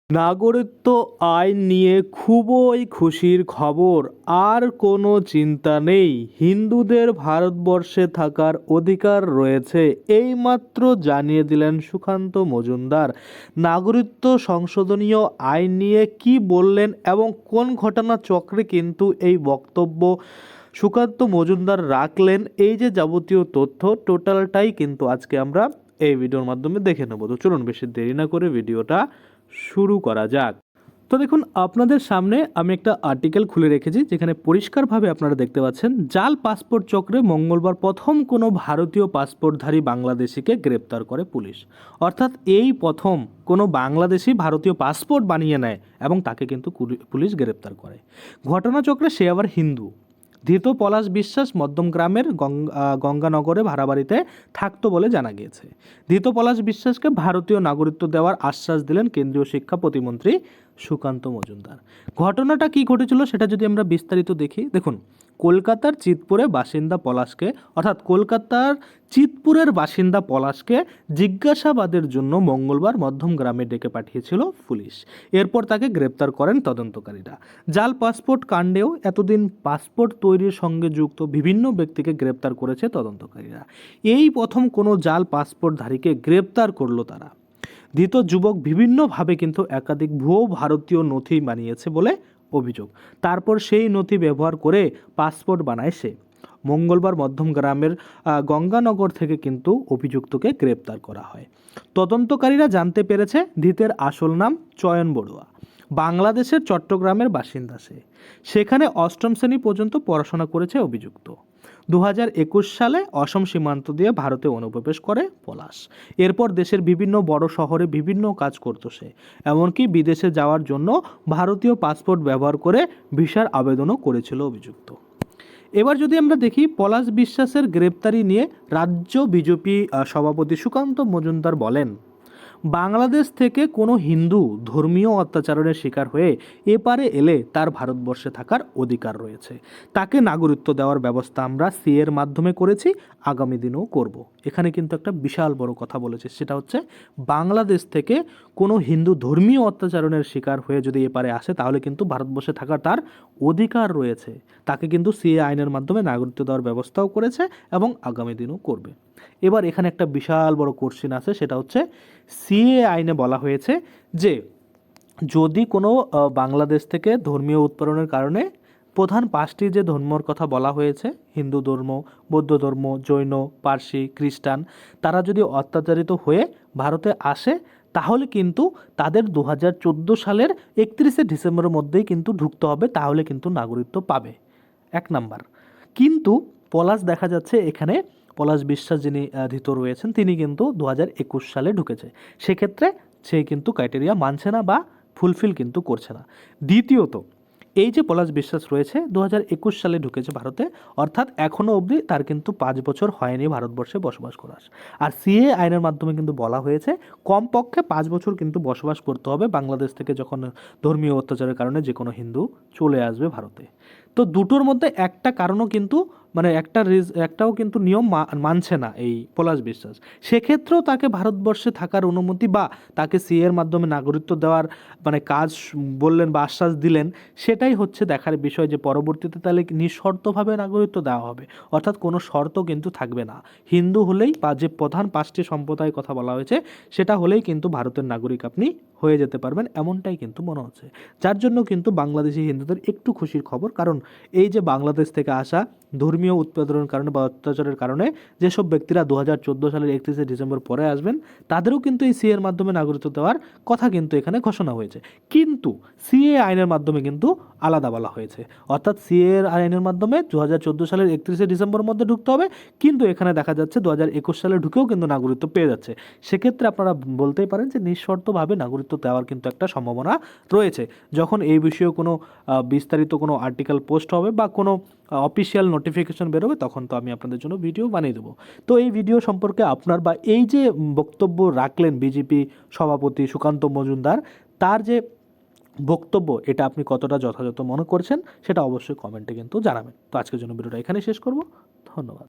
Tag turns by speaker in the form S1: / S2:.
S1: নাগরিকত্ব আইন নিয়ে খুবই খুশির খবর। আর কোনো চিন্তা নেই, হিন্দুদের ভারতবর্ষে থাকার অধিকার রয়েছে, এইমাত্র জানিয়ে দিলেন সুকান্ত মজুমদার। নাগরিকত্ব সংশোধনীয় আইন নিয়ে কি বললেন এবং কোন ঘটনা চক্রে কিন্তু এই বক্তব্য সুকান্ত মজুমদার রাখলেন, এই যে যাবতীয় তথ্য টোটালটাই কিন্তু আজকে আমরা এই ভিডিওর মাধ্যমে দেখে নেব। তো চলুন বেশি দেরি না করে ভিডিওটা শুরু করা যাক। তো দেখুন, আপনাদের সামনে আমি একটা আর্টিকেল খুলে রেখেছি, যেখানে পরিষ্কারভাবে আপনারা দেখতে পাচ্ছেন, জাল পাসপোর্ট চক্রে মঙ্গলবার প্রথম কোনো ভারতীয় পাসপোর্টধারী বাংলাদেশিকে গ্রেপ্তার করে পুলিশ। অর্থাৎ এই প্রথম কোনো বাংলাদেশি ভারতীয় পাসপোর্ট বানিয়ে নেয় এবং তাকে কিন্তু পুলিশ গ্রেপ্তার করে। ঘটনাচক্রে সে আবার হিন্দু। ধৃত পলাশ বিশ্বাস মধ্যম গ্রামের গঙ্গানগরে ভাড়া বাড়িতে থাকতো বলে জানা গিয়েছে। ধৃত পলাশ বিশ্বাসকে ভারতীয় নাগরিকত্ব দেওয়ার আশ্বাস দিলেন কেন্দ্রীয় শিক্ষা প্রতিমন্ত্রী সুকান্ত মজুমদার। ঘটনাটা কি ঘটেছিল সেটা যদি আমরা বিস্তারিত দেখি, দেখুন, কলকাতার চিতপুরের বাসিন্দা পলাশকে জিজ্ঞাসাবাদের জন্য মঙ্গলবার মধ্যম গ্রামে ডেকে পাঠিয়েছিল পুলিশ। এরপর তাকে গ্রেপ্তার করেন তদন্তকারীরা। জাল পাসপোর্ট কাণ্ডেও এতদিন পাসপোর্ট তৈরির সঙ্গে যুক্ত বিভিন্ন ব্যক্তিকে গ্রেপ্তার করেছে তদন্তকারীরা। এই প্রথম কোনো জাল পাসপোর্টধারীকে গ্রেপ্তার করলো তারা। ধৃত যুবক বিভিন্নভাবে কিন্তু একাধিক ভুয়ো ভারতীয় নথি বানিয়েছে বলে অভিযোগ। তারপর সেই নথি ব্যবহার করে পাসপোর্ট বানায় সে। মঙ্গলবার মধ্যম গ্রামের গঙ্গানগর থেকে কিন্তু অভিযুক্তকে গ্রেপ্তার করা হয়। তদন্তকারীরা জানতে পেরেছে ধৃতের আসল নাম চয়ন বড়ুয়া। বাংলাদেশের চট্টগ্রামের বাসিন্দা সে। সেখানে অষ্টম শ্রেণী পর্যন্ত পড়াশোনা করেছে অভিযুক্ত। 2021 সালে অসম সীমান্ত দিয়ে ভারতে অনুপ্রবেশ করে পলাশ। এরপর দেশের বিভিন্ন বড় শহরে বিভিন্ন কাজ করত সে। এমনকি বিদেশে যাওয়ার জন্য ভারতীয় পাসপোর্ট ব্যবহার করে ভিসার আবেদনও করেছিল অভিযুক্ত। এবার যদি আমরা দেখি, পলাশ বিশ্বাসের গ্রেপ্তারি নিয়ে রাজ্য বিজেপি সভাপতি সুকান্ত মজুমদার বলেন, বাংলাদেশ থেকে কোনো হিন্দু ধর্মীয় অত্যাচারের শিকার হয়ে এপারে এলে তার ভারতবর্ষে থাকার অধিকার রয়েছে। তাকে নাগরিকত্ব দেওয়ার ব্যবস্থা আমরা সিএর মাধ্যমে করেছি, আগামী দিনেও করব। এখানে কিন্তু একটা বিশাল বড় কথা বলেছে, সেটা হচ্ছে বাংলাদেশ থেকে কোনো হিন্দু ধর্মীয় অত্যাচারের শিকার হয়ে যদি এপারে আসে তাহলে কিন্তু ভারতবর্ষে থাকার তার অধিকার রয়েছে। তাকে কিন্তু সিএ আইনের মাধ্যমে নাগরিকত্ব দেওয়ার ব্যবস্থাও করেছে এবং আগামী দিনও করবে। এবার এখানে একটা বিশাল বড় কোশ্চেন আছে, সেটা হচ্ছে সিএ আইনে বলা হয়েছে যে যদি কোনো বাংলাদেশ থেকে ধর্মীয় উৎপীড়নের কারণে প্রধান 5টি যে ধর্মর কথা বলা হয়েছে, হিন্দু ধর্ম, বৌদ্ধ ধর্ম, জৈন, পার্সি, খ্রিস্টান, তারা যদি অত্যাচারিত হয়ে ভারতে আসে তাহলে কিন্তু তাদের 2014 সালের 31শে ডিসেম্বরের মধ্যেই কিন্তু ঢুকতে হবে, তাহলে কিন্তু নাগরিকত্ব পাবে। 1 নাম্বার। কিন্তু পলাশ দেখা যাচ্ছে এখানে, পলাশ বিশ্বাস যিনি ধৃত রয়েছেন, তিনি কিন্তু 2021 সালে ঢুকেছে। সেক্ষেত্রে সে কিন্তু ক্রাইটেরিয়া মানছে না বা ফুলফিল কিন্তু করছে না। দ্বিতীয়ত, এই যে পলাশ বিশ্বাস রয়েছে 2021 সালে ঢুকেছে ভারতে, অর্থাৎ এখনও অবধি তার কিন্তু 5 বছর হয়নি ভারতবর্ষে বসবাস করার। আর সিএ আইনের মাধ্যমে কিন্তু বলা হয়েছে কমপক্ষে 5 বছর কিন্তু বসবাস করতে হবে বাংলাদেশ থেকে যখন ধর্মীয় অত্যাচারের কারণে যে কোনো হিন্দু চলে আসবে ভারতে। তো দুটোর মধ্যে একটা কারণও কিন্তু একটাও কিন্তু নিয়ম মানছে না এই পলাশ বিশ্বাস। সেক্ষেত্রেও তাকে ভারতবর্ষে থাকার অনুমতি বা তাকে সিএর মাধ্যমে নাগরিকত্ব দেওয়ার কাজ বললেন বা আশ্বাস দিলেন, সেটাই হচ্ছে দেখার বিষয় যে পরবর্তীতে তাহলে নিঃশর্তভাবে নাগরিকত্ব দেওয়া হবে, অর্থাৎ কোনো শর্ত কিন্তু থাকবে না। হিন্দু হলেই বা যে প্রধান 5টি সম্প্রদায়ের কথা বলা হয়েছে সেটা হলেই কিন্তু ভারতের নাগরিক আপনি হয়ে যেতে পারবেন, এমনটাই কিন্তু মনে হচ্ছে। যার জন্য কিন্তু বাংলাদেশি হিন্দুদের একটু খুশির খবর, কারণ এই যে বাংলাদেশ থেকে আসা ধর্মীয় উৎপাদনের কারণে বা অত্যাচারের কারণে যেসব ব্যক্তিরা 2014 সালের 31শে ডিসেম্বর পরে আসবেন, তাদেরও কিন্তু এই সিএর মাধ্যমে নাগরিকত্ব দেওয়ার কথা কিন্তু এখানে ঘোষণা হয়েছে। কিন্তু সিএ আইনের মাধ্যমে কিন্তু আলাদা বলা হয়েছে, অর্থাৎ সিএ আইনের মাধ্যমে 2014 সালের 31শে ডিসেম্বরের মধ্যে ঢুকতে হবে, কিন্তু এখানে দেখা যাচ্ছে 2021 সালে ঢুকেও কিন্তু নাগরিকত্ব পেয়ে যাচ্ছে। সেক্ষেত্রে আপনারা বলতেই পারেন যে নিঃশর্তভাবে নাগরিকত্ব দেওয়ার কিন্তু একটা সম্ভাবনা রয়েছে। যখন এই বিষয়ে কোনো বিস্তারিত কোনো আর্টিকেল পোস্ট হবে বা কোনো অফিসিয়াল নোটিফিকেশন বেরোবে, তখন তো আমি আপনাদের জন্য ভিডিও বানিয়ে দেবো। তো এই ভিডিও সম্পর্কে আপনার বা এই যে বক্তব্য রাখলেন বিজেপি সভাপতি সুকান্ত মজুমদার, তার যে বক্তব্য, এটা আপনি কতটা যথাযথ মনে করছেন সেটা অবশ্যই কমেন্টে কিন্তু জানাবেন। তো আজকের জন্য ভিডিওটা এখানে শেষ করব। ধন্যবাদ।